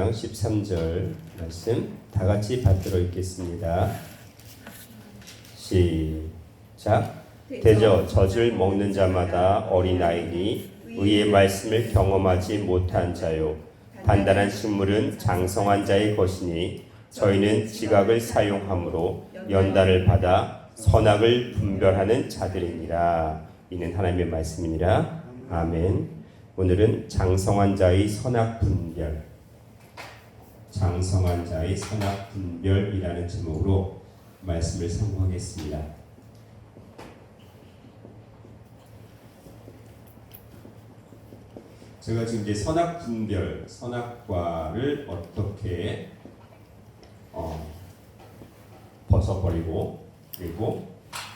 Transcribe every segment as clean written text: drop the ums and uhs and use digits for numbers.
4장 13절 말씀 다 같이 받들어 읽겠습니다. 시작. 대저 젖을 먹는 자마다 어린아이니 의의 말씀을 경험하지 못한 자요. 단단한 식물은 장성한 자의 것이니 저희는 지각을 사용함으로 연단을 받아 선악을 분별하는 자들이니라. 이는 하나님의 말씀이니라. 아멘. 오늘은 장성한 자의 선악 분별, 장성한 자의 선악 분별이라는 제목으로 말씀을 선포하겠습니다. 제가 지금 이제 선악 분별, 선악과를 어떻게 벗어버리고 그리고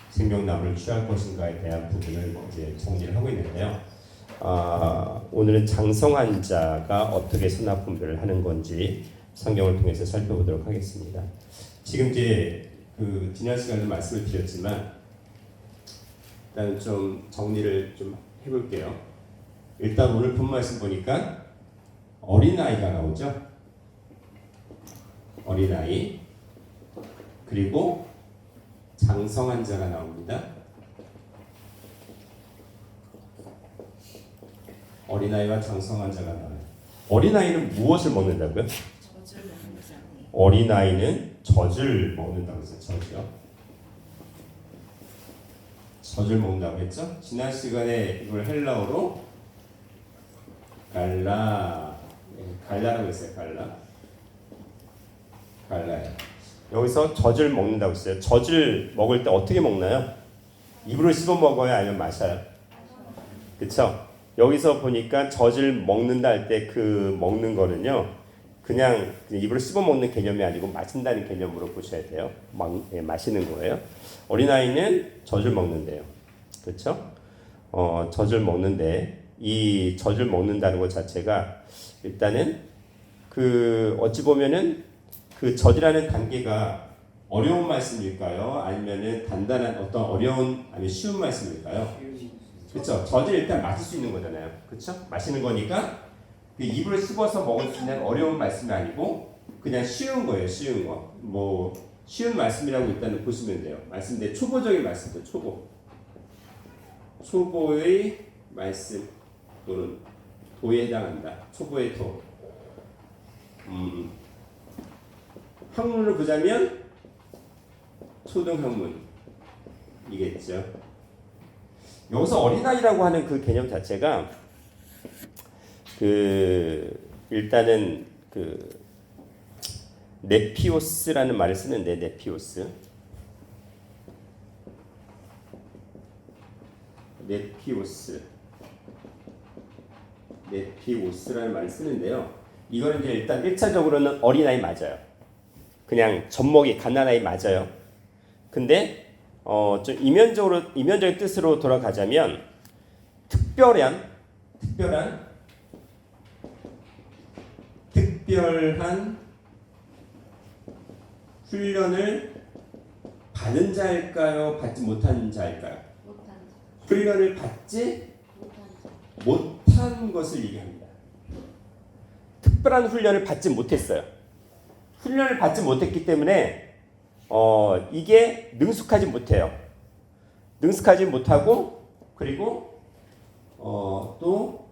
생명나무를 취할 것인가에 대한 부분을 이제 정리를 하고 있는데요. 오늘은 장성한 자가 어떻게 선악 분별을 하는 건지 성경을 통해서 살펴보도록 하겠습니다. 지금 이제 지난 시간에 말씀을 드렸지만 일단 좀 정리를 좀 해볼게요. 일단 오늘 본 말씀 보니까 어린아이가 나오죠. 어린아이 그리고 장성한 자가 나옵니다. 어린아이와 장성한 자가 나와요. 어린아이는 무엇을 먹는다고요? 젖을 먹는다. 어린아이는 젖을 먹는다고 했어요. 젖이요. 젖을 먹는다고 했죠? 지난 시간에 이걸 헬라어로 갈라라고 했어요. 갈라예요. 여기서 젖을 먹는다고 했어요. 젖을 먹을 때 어떻게 먹나요? 입으로 씹어 먹어요? 아니면 마셔요? 그쵸? 여기서 보니까 젖을 먹는다 할 때 그 먹는 거는요, 그냥 입으로 씹어 먹는 개념이 아니고 마신다는 개념으로 보셔야 돼요. 마시는 거예요. 어린아이는 젖을 먹는데요. 그렇죠? 젖을 먹는데 이 젖을 먹는다는 것 자체가 일단은 어찌 보면은 그 젖이라는 단계가 어려운 말씀일까요? 아니면은 단단한 어떤 어려운 아니면 쉬운 말씀일까요? 그렇죠. 젖을 일단 마실 수 있는 거잖아요. 그렇죠? 마시는 거니까 그 입으로 씹어서 먹을 수 있는 어려운 말씀이 아니고 그냥 쉬운 거예요. 쉬운 거. 뭐 쉬운 말씀이라고 일단은 보시면 돼요. 말씀인데 초보적인 말씀도 초보의 말씀 또는 도에 해당한다. 초보의 도. 학문으로 보자면 초등학문이겠죠. 여기서 어린아이라고 하는 그 개념 자체가 일단은 네피오스라는 말을 쓰는데 네피오스라는 말을 쓰는데요. 이거는 이제 일단 1차적으로는 어린아이 맞아요. 그냥 젖먹이 갓난아이 맞아요. 근데 좀 이면적인 뜻으로 돌아가자면 특별한 훈련을 받은 자일까요? 받지 못한 자일까요? 훈련을 받지 못한 것을 얘기합니다. 특별한 훈련을 받지 못했어요. 훈련을 받지 못했기 때문에 이게 능숙하지 못해요. 능숙하지 못하고 그리고 또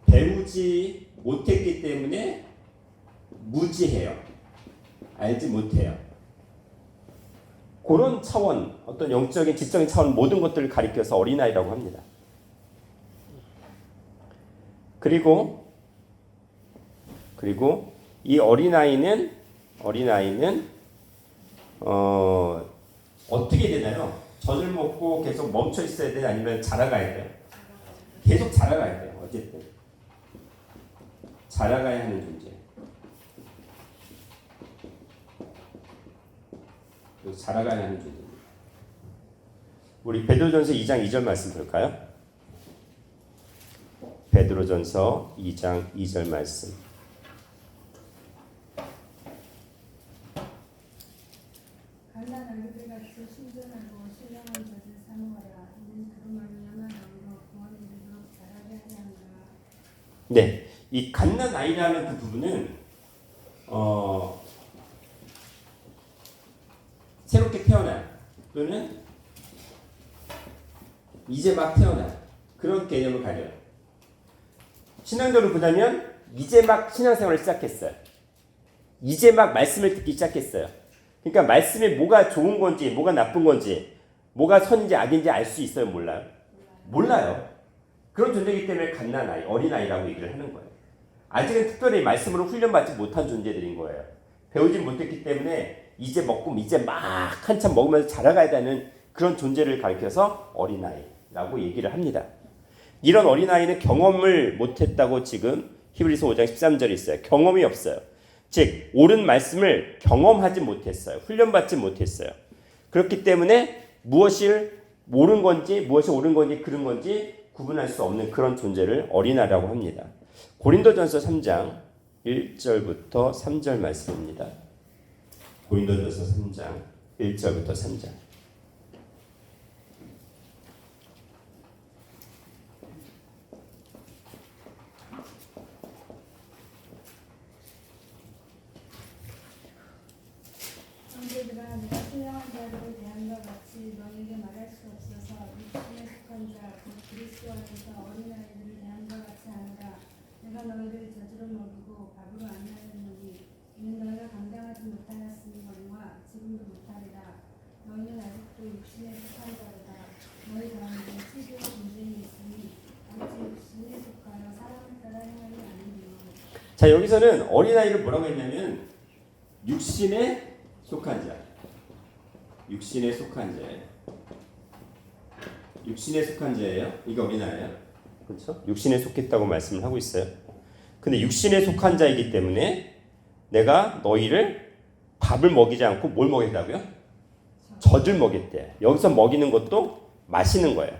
배우지 못했기 때문에 무지해요. 알지 못해요. 그런 차원, 어떤 영적인 지적인 차원 모든 것들을 가리켜서 어린아이라고 합니다. 그리고 이 어린아이는 어떻게 되나요? 젖을 먹고 계속 멈춰 있어야 돼요? 아니면 자라가야 돼요? 계속 자라가야 돼요. 어쨌든 자라가야 하는 존재. 자라가야 하는 존재입니다. 우리 베드로전서 2장 2절 말씀 볼까요? 베드로전서 2장 2절 말씀. 네, 이 갓난아이라는 그 부분은 새롭게 태어난 또는 이제 막 태어난 그런 개념을 가져요. 신앙적으로 보자면 이제 막 신앙생활을 시작했어요. 이제 막 말씀을 듣기 시작했어요. 그러니까 말씀에 뭐가 좋은 건지 뭐가 나쁜 건지 뭐가 선인지 악인지 알 수 있어요? 몰라요? 몰라요. 그런 존재이기 때문에 갓난아이, 어린아이라고 얘기를 하는 거예요. 아직은 특별히 말씀으로 훈련받지 못한 존재들인 거예요. 배우지 못했기 때문에 이제 먹고 이제 막 한참 먹으면서 자라가야 되는 그런 존재를 가리켜서 어린아이라고 얘기를 합니다. 이런 어린아이는 경험을 못했다고 지금 히브리서 5장 13절에 있어요. 경험이 없어요. 즉 옳은 말씀을 경험하지 못했어요. 훈련받지 못했어요. 그렇기 때문에 무엇이 옳은 건지 무엇이 옳은 건지 그른 건지 구분할 수 없는 그런 존재를 어린아이라고 합니다. 고린도전서 3장 1절부터 3절 말씀입니다. 고린도전서 3장 1절부터 3절. 형제들아, 내가 신령한 자들을 대한 것 같이 너에게 말할 수 없어서 육신에 속한 자, 곧 그리스도 안에서 어린아이들을 대한 것 같이 하노라. 내가 너희를 젖으로 먹이고 밥으로 안하였느니 이는 너희가 감당하지 못하였으니거니와 지금도 못하리라. 너희는 아직도 육신에 속한 자로다. 너희 가운데 치주와 분쟁이 있으니 어찌 육신에 속하여 사람을 따라 행하지 아니니요. 자, 여기서는 어린아이를 뭐라고 했냐면 육신에 속한 자. 육신에 속한 자예요. 육신에 속한 자예요. 이게 어린아이예요. 그렇죠? 육신에 속했다고 말씀을 하고 있어요. 근데 육신에 속한 자이기 때문에 내가 너희를 밥을 먹이지 않고 뭘 먹였다고요? 젖을 먹였대. 여기서 먹이는 것도 마시는 거예요.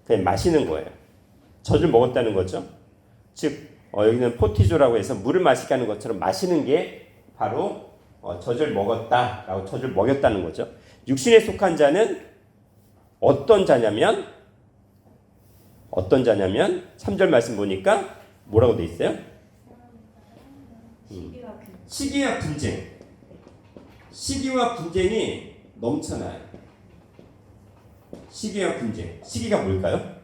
그냥 마시는 거예요. 젖을 먹었다는 거죠. 즉 여기는 포티조라고 해서 물을 마시게 하는 것처럼 마시는 게 바로 젖을 먹었다라고 젖을 먹였다는 거죠. 육신에 속한 자는 어떤 자냐면 3절 말씀 보니까 뭐라고 돼 있어요? 시기와 분쟁. 시기와 분쟁이 넘쳐나요. 시기와 분쟁. 시기가 뭘까요?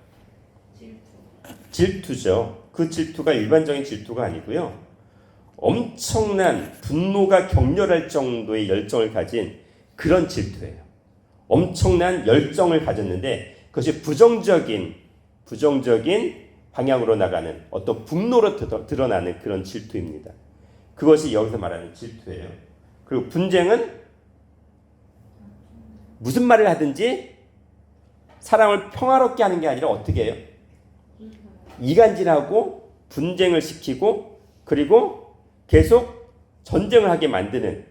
질투죠. 그 질투가 일반적인 질투가 아니고요. 엄청난 분노가 격렬할 정도의 열정을 가진 그런 질투예요. 엄청난 열정을 가졌는데 그것이 부정적인 방향으로 나가는 어떤 분노로 드러나는 그런 질투입니다. 그것이 여기서 말하는 질투예요. 그리고 분쟁은 무슨 말을 하든지 사람을 평화롭게 하는 게 아니라 어떻게 해요? 이간질하고 분쟁을 시키고 그리고 계속 전쟁을 하게 만드는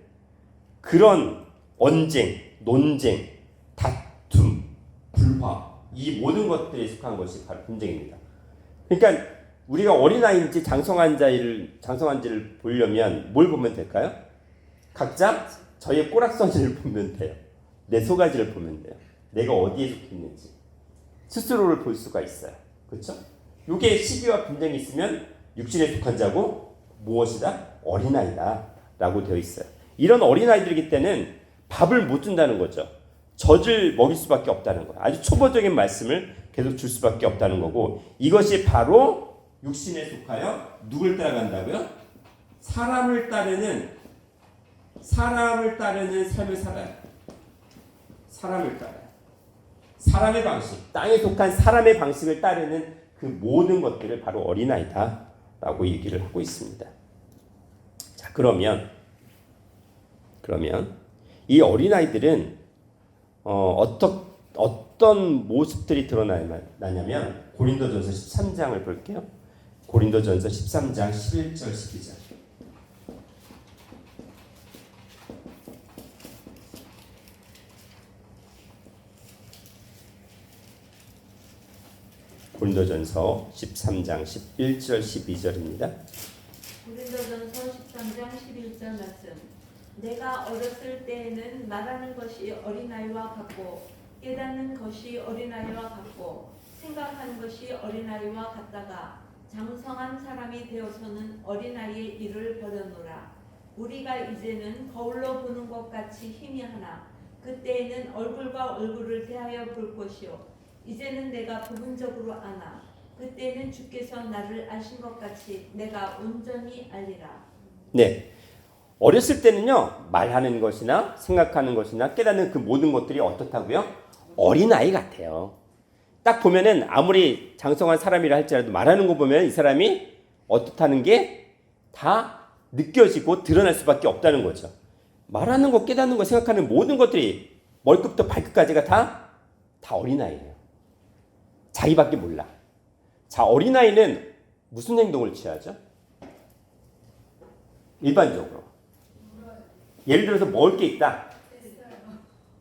그런 언쟁, 논쟁, 다툼, 불화 이 모든 것들에 속한 것이 바로 분쟁입니다. 그러니까 우리가 어린아이인지 장성한지를 보려면 뭘 보면 될까요? 각자 저의 꼬락서지를 보면 돼요. 내 소가지를 보면 돼요. 내가 어디에 속해 있는지 스스로를 볼 수가 있어요. 그렇죠? 이게 시기와 분쟁이 있으면 육신에 속한 자고 무엇이다? 어린아이다 라고 되어 있어요. 이런 어린아이들이기 때는 밥을 못 준다는 거죠. 젖을 먹일 수밖에 없다는 거예요. 아주 초보적인 말씀을 계속 줄 수밖에 없다는 거고 이것이 바로 육신에 속하여 누굴 따라간다고요? 사람을 따르는 삶을 살아요. 사람을 따라요. 사람의 방식, 땅에 속한 사람의 방식을 따르는 그 모든 것들을 바로 어린아이다 라고 얘기를 하고 있습니다. 자, 그러면 이 어린아이들은 어떤 모습들이 드러나냐면 고린도전서 13장을 볼게요. 고린도전서 13장 11절 12절. 고린도전서 13장 11절 12절입니다. 고린도전서 13장 11절 말씀. 내가 어렸을 때에는 말하는 것이 어린아이와 같고 깨닫는 것이 어린아이와 같고 생각하는 것이 어린아이와 같다가 장성한 사람이 되어서는 어린아이의 일을 버려놓으라. 우리가 이제는 거울로 보는 것 같이 희미하나 그때에는 얼굴과 얼굴을 대하여 볼 것이요 이제는 내가 부분적으로 아나 그때는 주께서 나를 아신 것 같이 내가 온전히 알리라. 네. 어렸을 때는요, 말하는 것이나 생각하는 것이나 깨닫는 그 모든 것들이 어떻다고요? 어린아이 같아요. 딱 보면은 아무리 장성한 사람이라 할지라도 말하는 거 보면 이 사람이 어떻다는 게 다 느껴지고 드러날 수밖에 없다는 거죠. 말하는 거, 깨닫는 거, 생각하는 모든 것들이 머리끝부터 발끝까지가 다 어린아이예요. 자기밖에 몰라. 자, 어린아이는 무슨 행동을 취하죠? 일반적으로. 예를 들어서 먹을 게 있다.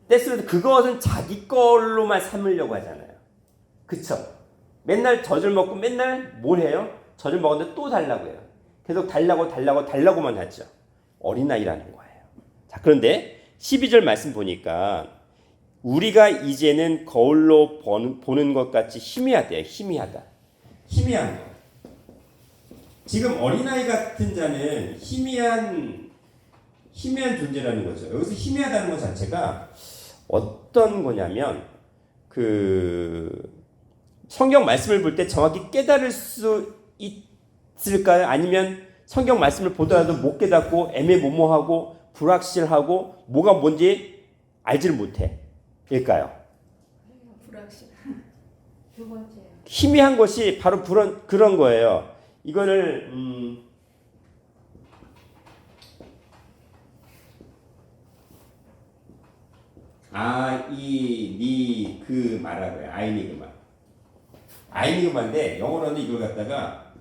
떼쓰러도 그것은 자기 걸로만 삼으려고 하잖아요. 그쵸? 맨날 젖을 먹고 맨날 뭘 해요? 젖을 먹었는데 또 달라고 해요. 계속 달라고만 하죠. 어린아이라는 거예요. 자, 그런데 12절 말씀 보니까 우리가 이제는 거울로 보는 것 같이 희미하대요. 희미한 거. 지금 어린아이 같은 자는 희미한 존재라는 거죠. 여기서 희미하다는 것 자체가 어떤 거냐면 성경 말씀을 볼 때 정확히 깨달을 수 있을까요? 아니면 성경 말씀을 보더라도 못 깨닫고 애매모호하고 불확실하고 뭐가 뭔지 알지를 못해. 일까요? 불확실. 두 번째요. 희미한 것이 바로 그런 거예요. 이거를 말하고요. 아이니그마인데 영어로는 이걸 갖다가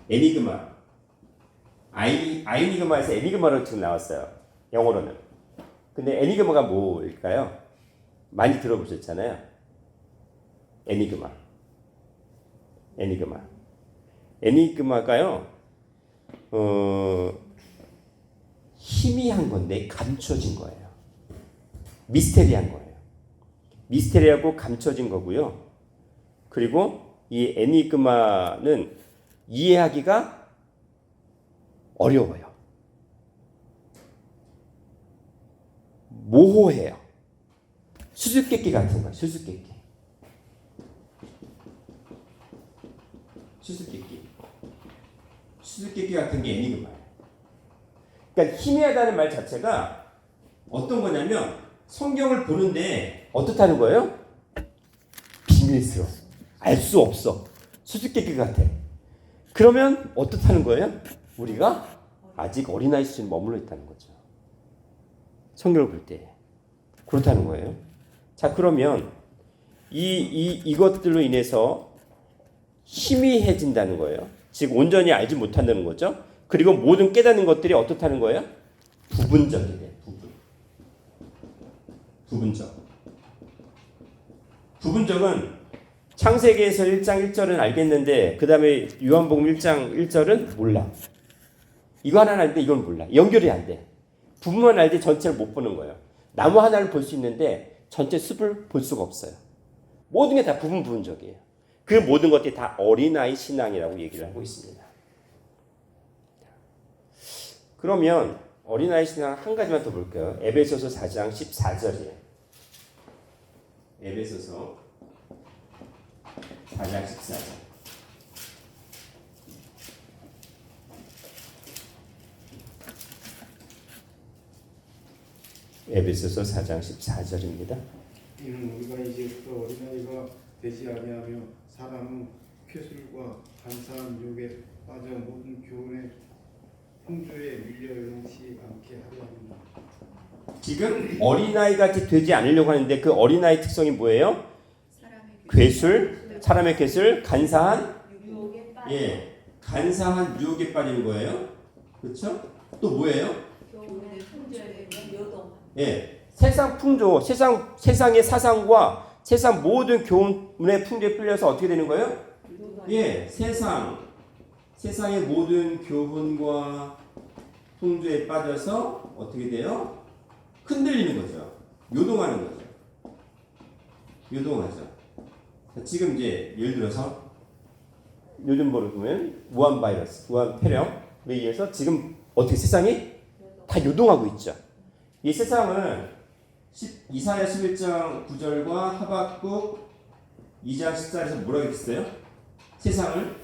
애니그마. 아이니그마에서 애니그마로 지금 나왔어요. 영어로는. 근데 애니그마가 뭘까요? 많이 들어보셨잖아요. 애니그마가요. 희미한 건데 감춰진 거예요. 미스테리한 거예요. 미스테리하고 감춰진 거고요. 그리고 이 애니그마는 이해하기가 어려워요. 모호해요. 수수께끼 같은 거예요. 수수께끼 같은 게 애니그마예요. 그러니까 희미하다는 말 자체가 어떤 거냐면 성경을 보는데 어떻다는 거예요? 비밀스러워. 알 수 없어. 수수께끼 같아. 그러면 어떻다는 거예요? 우리가 아직 어린아이 수준에 머물러 있다는 거죠. 성경을 볼 때. 그렇다는 거예요. 자, 그러면 이것들로 인해서 희미해진다는 거예요. 즉 온전히 알지 못한다는 거죠. 그리고 모든 깨닫는 것들이 어떻다는 거예요? 부분적이래. 부분적은 창세기에서 1장 1절은 알겠는데 그 다음에 요한복음 1장 1절은 몰라. 이거 하나는 알는데 이건 몰라. 연결이 안 돼. 부분만 알지 전체를 못 보는 거예요. 나무 하나를 볼 수 있는데 전체 숲을 볼 수가 없어요. 모든 게 다 부분적이에요. 그 모든 것들이 다 어린아이 신앙이라고 얘기를 하고 있습니다. 그러면 어린아이 신앙 한 가지만 더 볼게요. 에베소서 4장 14절이에요. 에베소서 4장 14절. 에베소서 4장 14절입니다. 이는 우리가 이제부터 어린아이가 되지 아니하며 사람은 쾌술과 간사한 유혹에 빠져 모든 교훈의 풍조에 밀려 영치 않게 하려 합니다. 지금 어린아이같이 되지 않으려고 하는데 그 어린아이 특성이 뭐예요? 사람의 궤술, 간사한 간사한 유혹에 빠지는 거예요. 그렇죠? 또 뭐예요? 교훈의 풍조에 요동. 세상 풍조, 세상의 사상과 세상 모든 교훈의 풍조에 끌려서 어떻게 되는 거예요? 세상의 모든 교훈과 풍조에 빠져서 어떻게 돼요? 흔들리는 거죠. 요동하는 거죠. 요동하죠. 지금 이제 예를 들어서 요즘 보면 우한 바이러스, 우한 폐렴에 의해서 지금 어떻게 세상이 다 요동하고 있죠. 이 세상은 이사야 11장 9절과 하박국 2장 14절에서 뭐라고 했어요? 세상은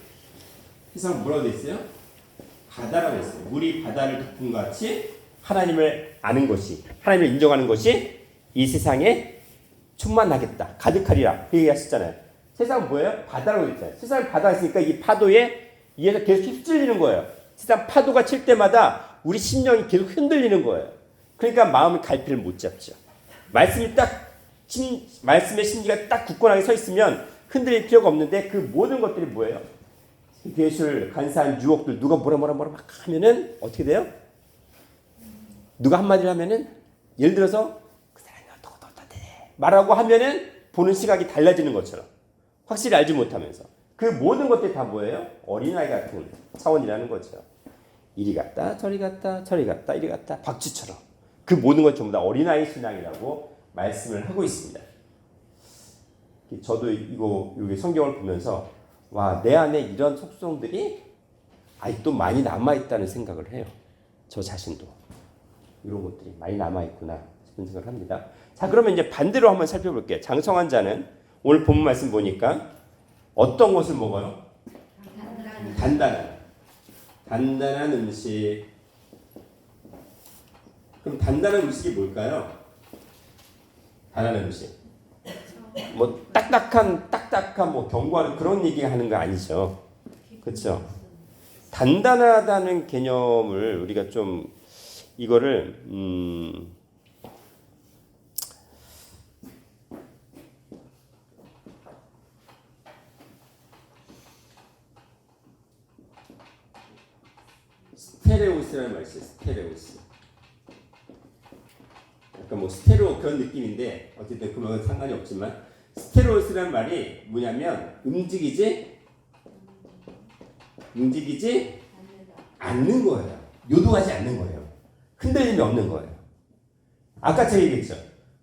뭐라고 했어요? 바다라고 했어요. 물이 바다를 덮은 것 같이 하나님을 아는 것이, 하나님을 인정하는 것이 이 세상에 충만하겠다, 가득하리라 그 얘기하셨잖아요. 세상은 뭐예요? 바다라고 했잖아요. 세상은 바다가 있으니까 이 파도에 의해서 계속 휩쓸리는 거예요. 세상 파도가 칠 때마다 우리 심령이 계속 흔들리는 거예요. 그러니까 마음의 갈피를 못 잡죠. 말씀의 심리가 딱 굳건하게 서 있으면 흔들릴 필요가 없는데 그 모든 것들이 뭐예요? 괴술, 간사한 유혹들, 누가 뭐라 막 하면은 어떻게 돼요? 누가 한마디를 하면은 예를 들어서 그 사람이 어떻게 말하고 하면은 보는 시각이 달라지는 것처럼 확실히 알지 못하면서 그 모든 것들이 다 뭐예요? 어린아이 같은 차원이라는 거죠. 이리 갔다 저리 갔다 저리 갔다 이리 갔다 박쥐처럼 그 모든 것 전부 다 어린아이 신앙이라고 말씀을 하고 있습니다. 저도 여기 성경을 보면서 와, 내 안에 이런 속성들이 아직도 많이 남아있다는 생각을 해요. 저 자신도 이런 것들이 많이 남아있구나 싶은 생각을 합니다. 자, 그러면 이제 반대로 한번 살펴볼게요. 장성한 자는 오늘 본문 말씀 보니까 어떤 것을 먹어요? 단단한 음식. 그럼 단단한 음식이 뭘까요? 단단한 음식. 뭐 딱딱한 뭐 견고한 그런 얘기하는 거 아니죠. 그렇죠? 단단하다는 개념을 우리가 좀 이거를 스테레오스라는 말이 있어요. 스테레오스. 약간 뭐 스테레오 그런 느낌인데 어쨌든 그건 상관이 없지만 스테레오스라는 말이 뭐냐면 움직이지 않는 거예요. 요동하지 않는 거예요. 흔들림이 없는 거예요. 아까 제가 얘기했죠.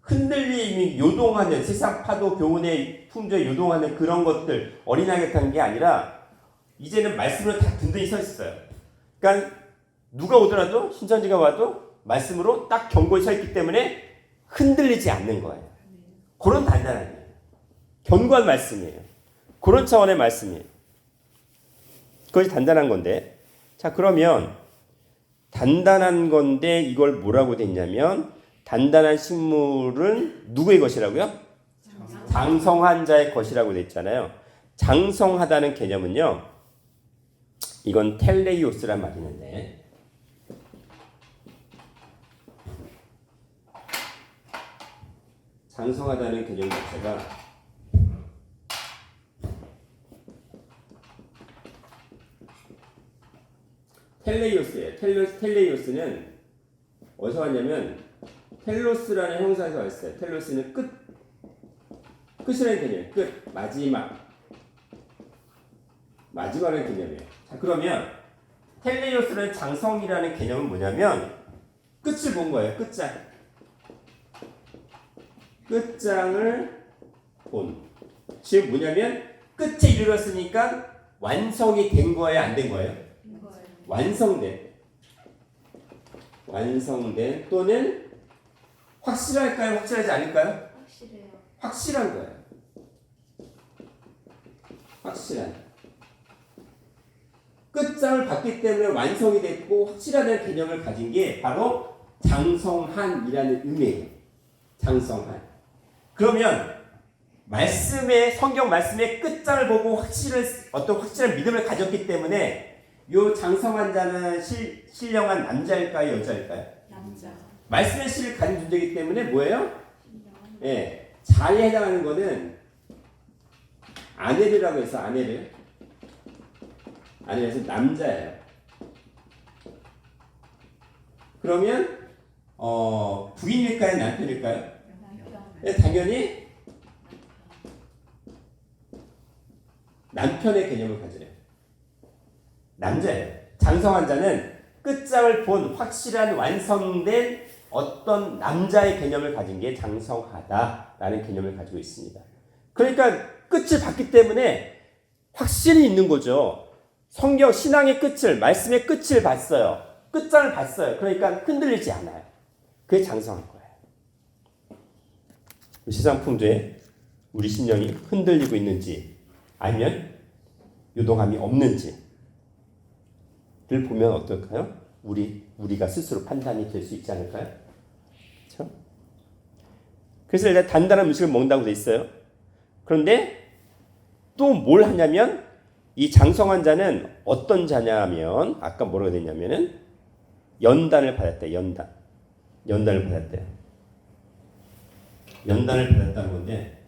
흔들림이 요동하는 세상 파도 교훈의 풍조에 요동하는 그런 것들 어린아이가 하는 게 아니라 이제는 말씀으로 다 든든히 서 있어요. 그러니까 누가 오더라도 신천지가 와도 말씀으로 딱 견고히 서 있기 때문에 흔들리지 않는 거예요. 그런 단단한 거예요. 견고한 말씀이에요. 그런 차원의 말씀이에요. 그것이 단단한 건데 자 그러면 단단한 건데 이걸 뭐라고 됐냐면 단단한 식물은 누구의 것이라고요? 장성한 자의 것이라고 됐잖아요. 장성하다는 개념은요. 이건 텔레이오스란 말이 있는데 장성하다는 개념 자체가 텔레이오스예요. 텔레이오스는 어디서 왔냐면 텔로스라는 형사에서 왔어요. 텔로스는 끝이라는 개념이에요. 끝, 마지막의 개념이에요. 자 그러면 텔레이오스라는 장성이라는 개념은 뭐냐면 끝을 본 거예요. 끝장을 본. 즉 뭐냐면 끝에 이르렀으니까 완성이 된 거예요, 안 된 거예요? 완성된 또는 확실할까요? 확실하지 않을까요? 확실해요. 확실한 거예요. 확실한. 끝장을 봤기 때문에 완성이 됐고 확실하다는 개념을 가진 게 바로 장성한이라는 의미예요. 장성한. 그러면 성경 말씀의 끝장을 보고 확실한 믿음을 가졌기 때문에 요 장성한 자는 신령한 남자일까요, 여자일까요? 남자. 말씀의 실을 가진 존재이기 때문에 뭐예요? 예, 자에 해당하는 거는 아내르라고 해서 아내에서 남자예요. 그러면 부인일까요, 남편일까요? 예, 당연히 남편의 개념을 가져요. 남자예요. 장성한 자는 끝장을 본 확실한 완성된 어떤 남자의 개념을 가진 게 장성하다라는 개념을 가지고 있습니다. 그러니까 끝을 봤기 때문에 확실히 있는 거죠. 성경 신앙의 끝을, 말씀의 끝을 봤어요. 끝장을 봤어요. 그러니까 흔들리지 않아요. 그게 장성한 거예요. 세상 풍조에 우리 심령이 흔들리고 있는지 아니면 요동함이 없는지를 보면 어떨까요? 우리가 스스로 판단이 될 수 있지 않을까요? 그렇죠? 그래서 일단 단단한 음식을 먹는다고 돼 있어요. 그런데 또 뭘 하냐면 이 장성한 자는 어떤 자냐면 아까 뭐라고 됐냐면은 연단을 받았대. 연단을 받았대요. 연단을 받았다는 건데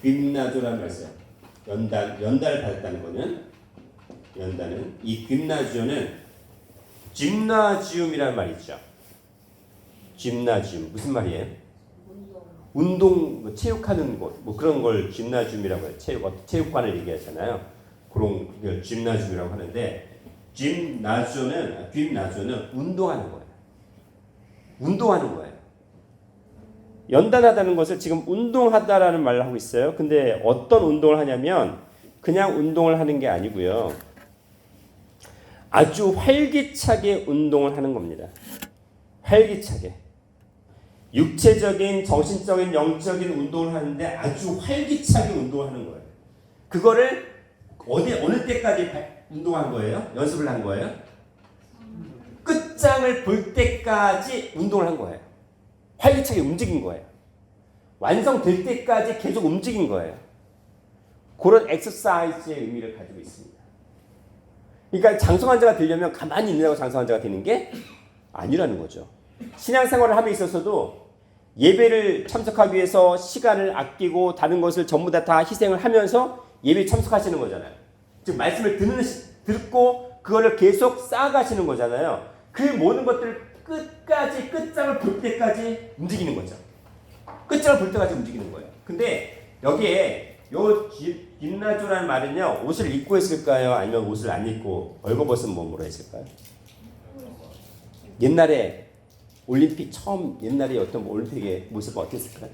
그나조라는 말씀. 연단을 받았다는 거는 연단은 이 그나조는 짐나지움이라는 말이 있죠. 짐나지움 무슨 말이에요? 운동 체육하는 곳 뭐 그런 걸 짐나지움이라고 해요. 체육관을 얘기하잖아요. 그런 걸 짐나지움이라고 하는데 짐나조는 운동하는 거예요. 운동하는 거예요. 연단하다는 것을 지금 운동하다라는 말을 하고 있어요. 근데 어떤 운동을 하냐면 그냥 운동을 하는 게 아니고요. 아주 활기차게 운동을 하는 겁니다. 활기차게. 육체적인, 정신적인, 영적인 운동을 하는데 아주 활기차게 운동을 하는 거예요. 그거를 어느 때까지 운동한 거예요? 연습을 한 거예요? 끝장을 볼 때까지 운동을 한 거예요. 활기차게 움직인 거예요. 완성될 때까지 계속 움직인 거예요. 그런 엑서사이즈의 의미를 가지고 있습니다. 그러니까 장성한 자가 되려면 가만히 있는다고 장성한 자가 되는 게 아니라는 거죠. 신앙생활을 함에 있어서도 예배를 참석하기 위해서 시간을 아끼고 다른 것을 전부 다 희생을 하면서 예배에 참석하시는 거잖아요. 즉 말씀을 듣고 그거를 계속 쌓아가시는 거잖아요. 그 모든 것들을 끝까지 끝장을 볼 때까지 움직이는 거죠. 끝장을 볼 때까지 움직이는 거예요. 근데 여기에 요 그나조라는 말은요. 옷을 입고 했을까요? 아니면 옷을 안 입고 벌거벗은 몸으로 했을까요? 옛날에 올림픽 처음 옛날에 어떤 올림픽의 모습은 어땠을까요?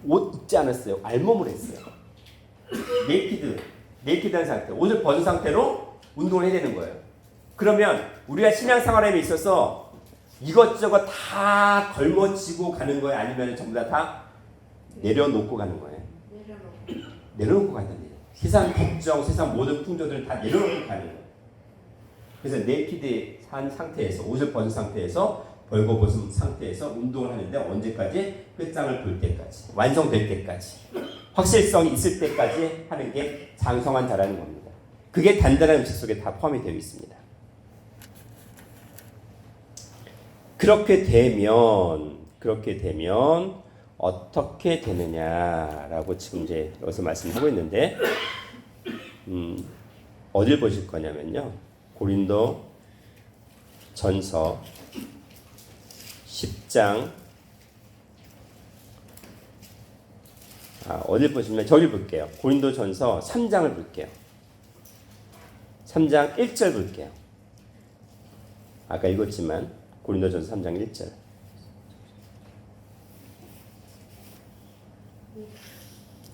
옷 입지 않았어요. 알몸을 했어요. 네이키드한 상태. 옷을 벗은 상태로 운동을 해야 되는 거예요. 그러면 우리가 신앙생활에 있어서 이것저것 다 걸머지고 가는 거예요? 아니면 전부 다 내려놓고 가는 거예요? 내려놓고 간다는 얘기예요. 세상 걱정, 세상 모든 풍조들을 다 내려놓고 가는 거예요. 그래서 네이키드한 상태에서 옷을 벗은 상태에서 벌거벗은 상태에서 운동을 하는데 언제까지? 끝장을 볼 때까지, 완성될 때까지, 확실성이 있을 때까지 하는 게 장성한 자라는 겁니다. 그게 단단한 음식 속에 다 포함이 되어 있습니다. 그렇게 되면 어떻게 되느냐라고 지금 이제 여기서 말씀하고 있는데 어딜 보실 거냐면요. 고린도 전서 10장 어딜 보시면 저기 볼게요. 고린도 전서 3장을 볼게요. 3장 1절 볼게요. 아까 읽었지만 고린도 전서 3장 1절.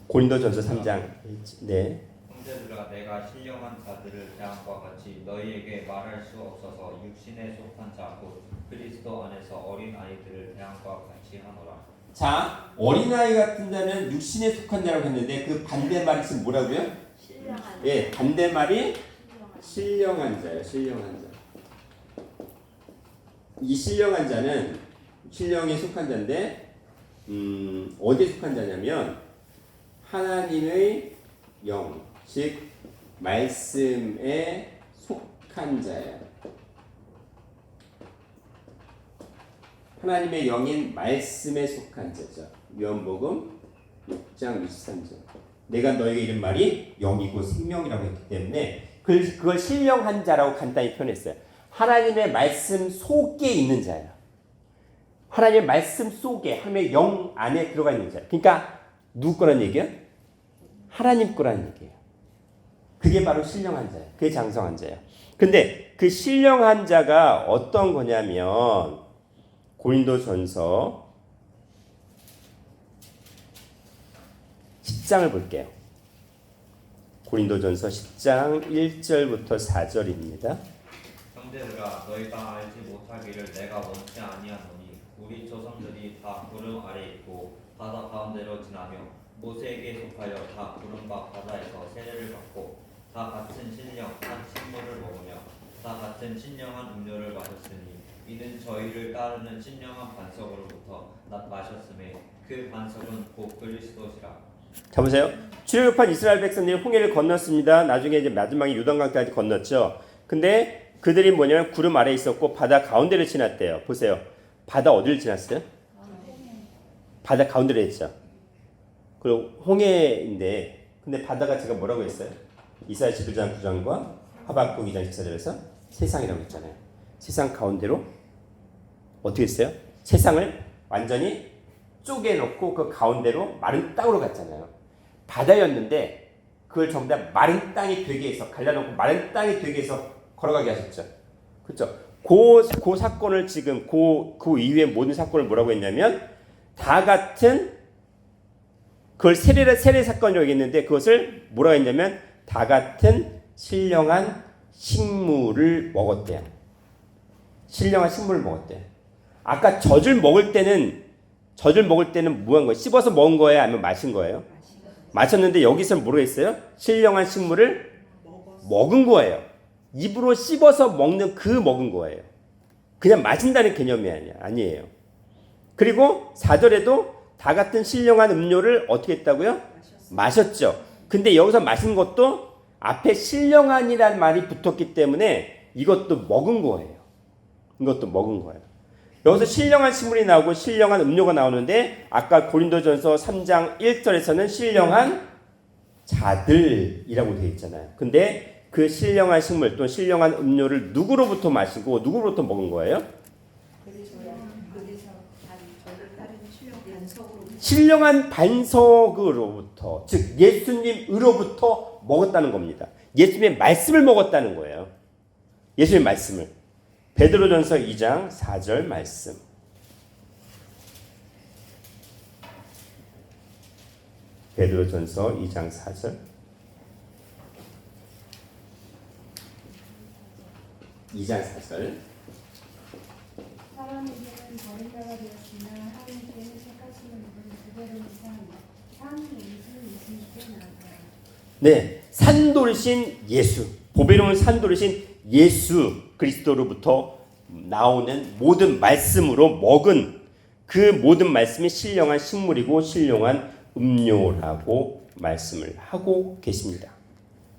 고린도 전서 3장 1절. 네. 형제들아 내가 신령한 자들을 대함과 같이 너희에게 말할 수 없어서 육신에 속한 자 곧 그리스도 안에서 어린 아이들을 대함과 같이 하노라. 자, 어린아이 같은 자는 육신에 속한 자라고 했는데 그 반대말이 지금 뭐라고요? 신령한 자. 예, 반대말이 신령한 자예요. 신령한 자. 이 신령한 자는 신령에 속한 자인데 어디에 속한 자냐면 하나님의 영, 즉 말씀에 속한 자예요. 하나님의 영인 말씀에 속한 자죠. 요한복음 6장 23절. 내가 너에게 이른 말이 영이고 생명이라고 했기 때문에 그걸 신령한 자라고 간단히 표현했어요. 하나님의 말씀 속에 있는 자예요. 하나님의 말씀 속에, 하나님의 영 안에 들어가 있는 자예요. 그러니까 누구 거란 얘기예요? 하나님 거란 얘기예요. 그게 바로 신령한 자예요. 그게 장성한 자예요. 근데 그 신령한 자가 어떤 거냐면 고린도전서 10장을 볼게요. 고린도전서 10장 1절부터 4절입니다. 형제들아 너희가 알지 못하기를 내가 원치 아니하노니 우리 조상들이 다 구름 아래 있고 바다 가운데로 지나며 모세에게 속하여 다 구름과 바다에서 세례를 받고 다 같은 신령한 식물을 먹으며 다 같은 신령한 음료를 마셨으니 이는 저희를 따르는 신령한 반석으로부터 마셨음에 그 반석은 곧 그리스도시라. 자 보세요. 출애굽한 이스라엘 백성들이 홍해를 건넜습니다. 나중에 이제 마지막에 요단강까지 건넜죠. 근데 그들이 뭐냐면 구름 아래에 있었고 바다 가운데를 지났대요. 보세요. 바다 어디를 지났어요? 바다 가운데를 했죠. 그리고 홍해인데 근데 바다가 제가 뭐라고 했어요? 이사야 11장 9장과 하박국 2장 14절에서 세상이라고 했잖아요. 세상 가운데로 어떻게 했어요? 세상을 완전히 쪼개놓고 그 가운데로 마른 땅으로 갔잖아요. 바다였는데 그걸 전부 다 마른 땅이 되게 해서 갈라놓고 마른 땅이 되게 해서 걸어가게 하셨죠. 그렇죠? 그 사건을 지금 그 이후의 모든 사건을 뭐라고 했냐면 다 같은 그걸 세례 사건이라고 했는데 그것을 뭐라고 했냐면 다 같은 신령한 식물을 먹었대요. 신령한 식물을 먹었대요. 아까 젖을 먹을 때는 뭐 한 거예요? 씹어서 먹은 거예요? 아니면 마신 거예요? 마셨는데 여기서는 모르겠어요. 신령한 식물을 먹은 거예요. 입으로 씹어서 먹는 그 먹은 거예요. 그냥 마신다는 개념이 아니에요. 그리고 4절에도 다 같은 신령한 음료를 어떻게 했다고요? 마셨죠. 근데 여기서 마신 것도 앞에 신령한이라는 말이 붙었기 때문에 이것도 먹은 거예요. 이것도 먹은 거예요. 여기서 신령한 식물이 나오고 신령한 음료가 나오는데 아까 고린도전서 3장 1절에서는 신령한 자들이라고 되어 있잖아요. 근데 그 신령한 식물 또 신령한 음료를 누구로부터 마시고 누구로부터 먹은 거예요? 신령한 반석으로부터, 즉 예수님으로부터 먹었다는 겁니다. 예수님의 말씀을 먹었다는 거예요. 예수님의 말씀을. 베드로전서 2장 4절 말씀. 베드로전서 2장 4절. 2장 4절. 사람에게는 버린 자가 되었으나 하나님께는 택하시는 분은 그대로 산 예수께 나아가. 네, 산돌이신 예수, 보배로운 산돌이신 예수 그리스도로부터 나오는 모든 말씀으로 먹은 그 모든 말씀이 신령한 식물이고 신령한 음료라고 말씀을 하고 계십니다.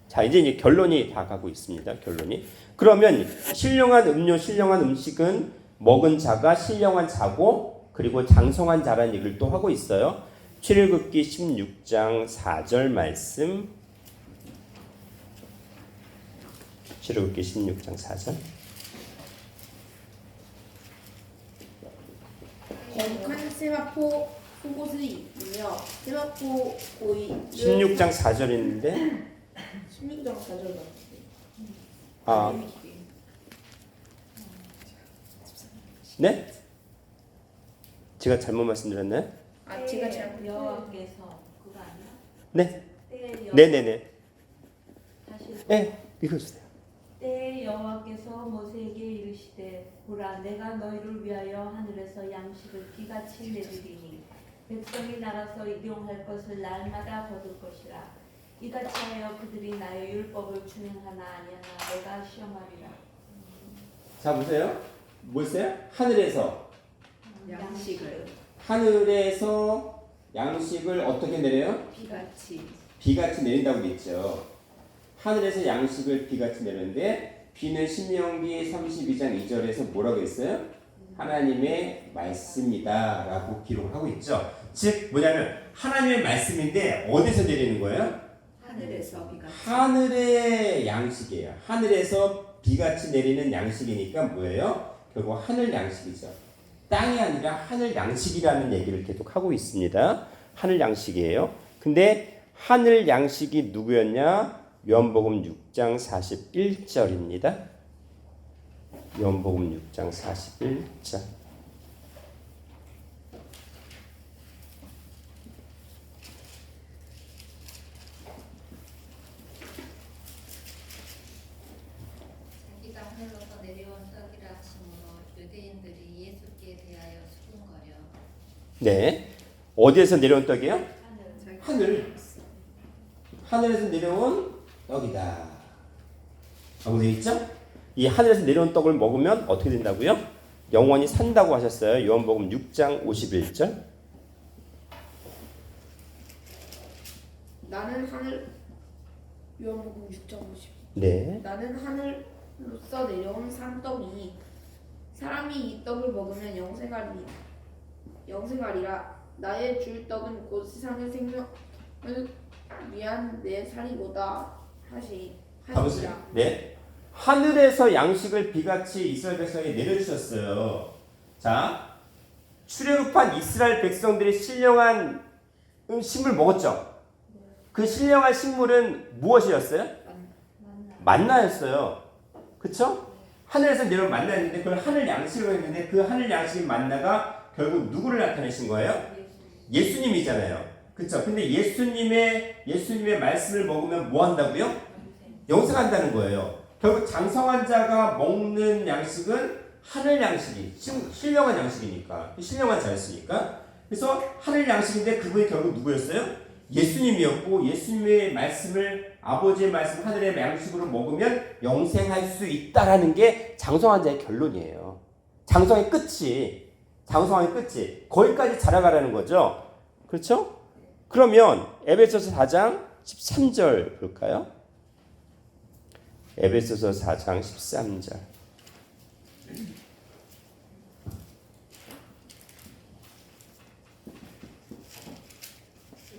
자, 이제 결론이 다 가고 있습니다. 결론이. 그러면 신령한 음료, 신령한 음식은 먹은 자가 신령한 자고 그리고 장성한 자라는 얘기를 또 하고 있어요. 출애굽기 16장 4절 말씀. 출애굽기 16장 4절. 거룩한 세마포 속옷을 입으며 세마포 고이 16장 4절인데 16장 4절 네? 제가 잘못 말씀드렸나요? 제가 잘못 여호와께서 그거 아니야? 네. 때에 네네네. 다시 네, 읽어주세요. 때에 여호와께서 모세에게 이르시되 보라 내가 너희를 위하여 하늘에서 양식을 비같이 내리리니 백성이 나가서 일용할 것을 날마다 거둘 것이라 이같이 하여 그들이 나의 율법을 준행하나 아니하나 내가 시험하리라. 자, 보세요. 뭐였어요? 하늘에서 양식을 어떻게 내려요? 비같이 내린다고 돼 있죠. 하늘에서 양식을 비같이 내리는데 비는 신명기 32장 2절에서 뭐라고 했어요? 하나님의 말씀이다 라고 기록하고 있죠. 즉 뭐냐면 하나님의 말씀인데 어디서 내리는 거예요? 하늘의 양식이에요. 하늘에서 비같이 내리는 양식이니까 뭐예요? 결국 하늘 양식이죠. 땅이 아니라 하늘 양식이라는 얘기를 계속 하고 있습니다. 하늘 양식이에요. 근데 하늘 양식이 누구였냐? 요한복음 6장 41절입니다. 요한복음 6장 41절. 자기가 하늘로서 내려온 떡이라 하심으로 유대인들이 예수께 대하여 수군거려. 네. 어디에서 내려온 떡이에요? 하늘. 하늘. 하늘에서 내려온 떡이다. 하고 되어 있죠? 이 하늘에서 내려온 떡을 먹으면 어떻게 된다고요? 영원히 산다고 하셨어요. 요한복음 6장 51절. 나는 하늘 요한복음 6.50 네. 나는 하늘로서 내려온 산떡이 사람이 이 떡을 먹으면 영생하리라. 나의 줄 떡은 곧 세상의 생명을 위한 내 살이로다 하시니라. 네. 하늘에서 양식을 비같이 이스라엘 백성에게 내려주셨어요. 자, 출애굽한 이스라엘 백성들이 신령한 식물 먹었죠. 그 신령한 식물은 무엇이었어요? 만나였어요. 그쵸? 하늘에서 내려온 만나였는데 그걸 하늘 양식으로 했는데 그 하늘 양식의 만나가 결국 누구를 나타내신 거예요? 예수님이잖아요. 그쵸? 근데 예수님의 말씀을 먹으면 뭐 한다고요? 영생한다는 거예요. 결국 장성한 자가 먹는 양식은 하늘 양식이, 신령한 양식이니까, 신령한 자였으니까. 그래서 하늘 양식인데 그분이 결국 누구였어요? 예수님이었고, 예수님의 말씀을, 아버지의 말씀 하늘의 양식으로 먹으면 영생할 수 있다라는 게 장성한 자의 결론이에요. 장성의 끝이, 거기까지 자라가라는 거죠. 그렇죠? 그러면 에베소서 4장 13절 볼까요? 에베소서 4장 13절.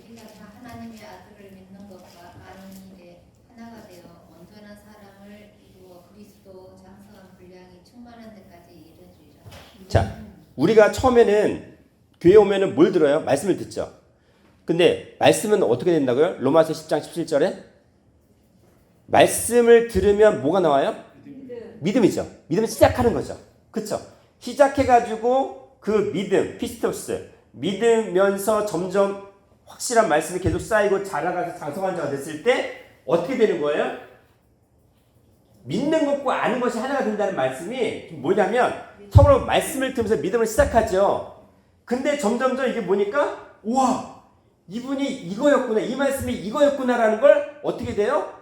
우리가 다 하나님의 아들을 믿는 것과 아는 일에 하나가 되어 온전한 사람을 이루어 그리스도 장성한 분량이 충만한 데까지 이르리라. 자, 우리가 처음에는 교회 오면은 뭘 들어요? 말씀을 듣죠. 근데 말씀은 어떻게 된다고요? 로마서 10장 17절에 말씀을 들으면 뭐가 나와요? 믿음이죠. 믿음을 시작하는 거죠. 그쵸? 시작해가지고 그 믿음, 피스토스, 믿으면서 점점 확실한 말씀이 계속 쌓이고 자라가서 장성한 자가 됐을 때 어떻게 되는 거예요? 믿는 것과 아는 것이 하나가 된다는 말씀이 뭐냐면 처음으로 말씀을 들으면서 믿음을 시작하죠. 근데 점점점 이게 뭐니까 우와 이분이 이거였구나, 이 말씀이 이거였구나라는 걸 어떻게 돼요?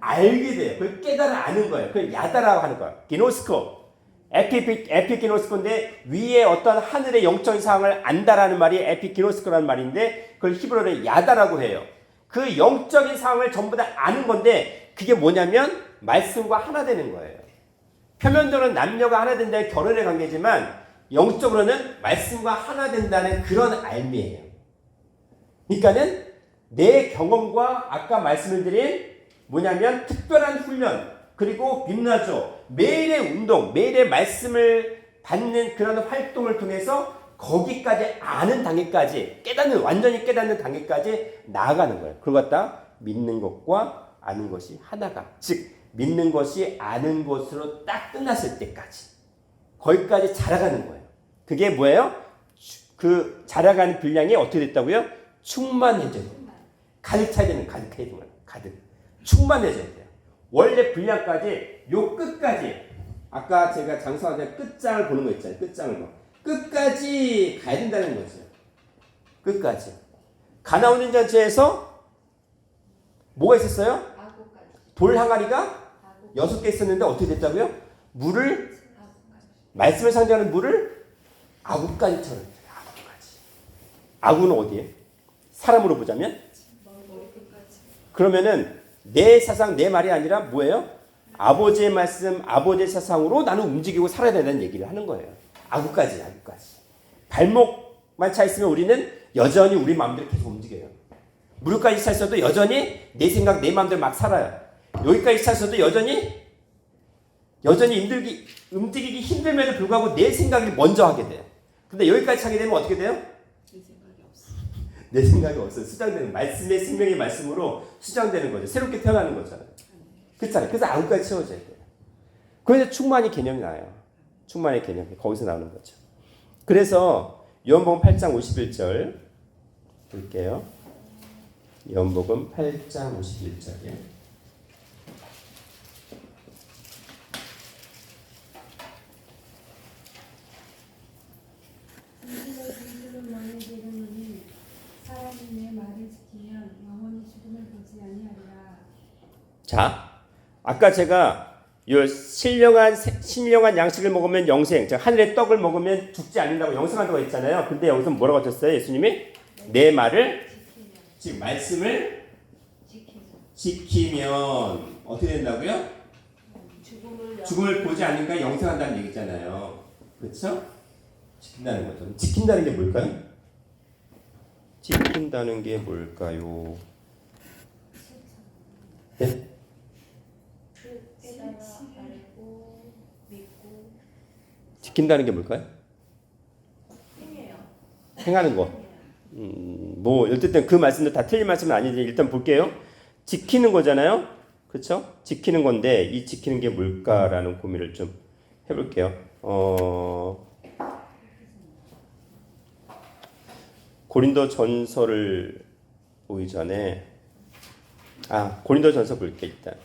알게 돼요. 그걸 깨달아 아는 거예요. 그걸 야다라고 하는 거예요. 기노스코, 에피기노스코인데 위에 어떤 하늘의 영적인 상황을 안다라는 말이 에피기노스코라는 말인데 그걸 히브리어로 야다라고 해요. 그 영적인 상황을 전부 다 아는 건데 그게 뭐냐면 말씀과 하나 되는 거예요. 표면적으로는 남녀가 하나 된다는 결혼의 관계지만 영적으로는 말씀과 하나 된다는 그런 알미예요. 그러니까는 내 경험과 아까 말씀을 드린 뭐냐면 특별한 훈련 그리고 빛나죠. 매일의 운동, 매일의 말씀을 받는 그런 활동을 통해서 거기까지 아는 단계까지 완전히 깨닫는 단계까지 나아가는 거예요. 그걸 갖다 믿는 것과 아는 것이 하나가 즉 믿는 것이 아는 것으로 딱 끝났을 때까지 거기까지 자라가는 거예요. 그게 뭐예요? 그 자라가는 분량이 어떻게 됐다고요? 충만해져야 돼요. 가득 차야 되는 거예요. 가득. 충만해져야 돼요. 원래 분량까지 요 끝까지 아까 제가 장성한 끝장을 보는 거 있잖아요. 끝까지 가야 된다는 거죠. 끝까지. 가나안 전체에서 뭐가 있었어요? 돌 항아리가 6개 있었는데 어떻게 됐다고요? 말씀을 상징하는 물을 아구까지 채워요. 아구까지. 아구는 어디에? 사람으로 보자면? 그러면은 내 사상, 내 말이 아니라 뭐예요? 아버지의 말씀, 아버지의 사상으로 나는 움직이고 살아야 된다는 얘기를 하는 거예요. 아구까지. 발목만 차 있으면 우리는 여전히 우리 마음대로 계속 움직여요. 무릎까지 차 있어도 여전히 내 생각, 내 마음대로 막 살아요. 여기까지 차 있어도 여전히 움직이기 힘들면도 불구하고 내 생각을 먼저 하게 돼요. 근데 여기까지 차게 되면 어떻게 돼요? 내 생각이 없어요. 수장되는 말씀의 생명의 말씀으로 수장되는 거죠. 새롭게 태어나는 거잖아요. 그렇잖아요. 그래서 안까지 채워져야 돼요. 그래서 충만히 개념이 나요. 충만의 개념이 거기서 나오는 거죠. 그래서 요한복음 8장 51절 볼게요. 요한복음 8장 51절이에요. 진실로 너희에게 이르노니 사람이 내 말을 지키면 영원히 죽음을 보지 아니하리라. 자, 아까 제가 이 신령한 양식을 먹으면 영생, 즉 하늘의 떡을 먹으면 죽지 않는다고 영생한다고 했잖아요. 근데 여기서 뭐라고 하셨어요? 예수님이 내 말을 즉 말씀을 지키면 어떻게 된다고요? 죽음을 보지 않는가 영생한다는 얘기잖아요. 그렇죠? 지킨다는 거죠. 지킨다는 게 뭘까요? 지킨다는 게 뭘까요? 네? 알고 믿고 지킨다는 게 뭘까요? 행해요. 행하는 거. 뭐 어쨌든 그 말씀도 다 틀린 말씀은 아닌데 일단 볼게요. 지키는 거잖아요. 그렇죠? 지키는 건데 이 지키는 게 뭘까라는 고민을 좀 해볼게요. 고린도 전서를 보기 전에 고린도 전서 볼게 일단.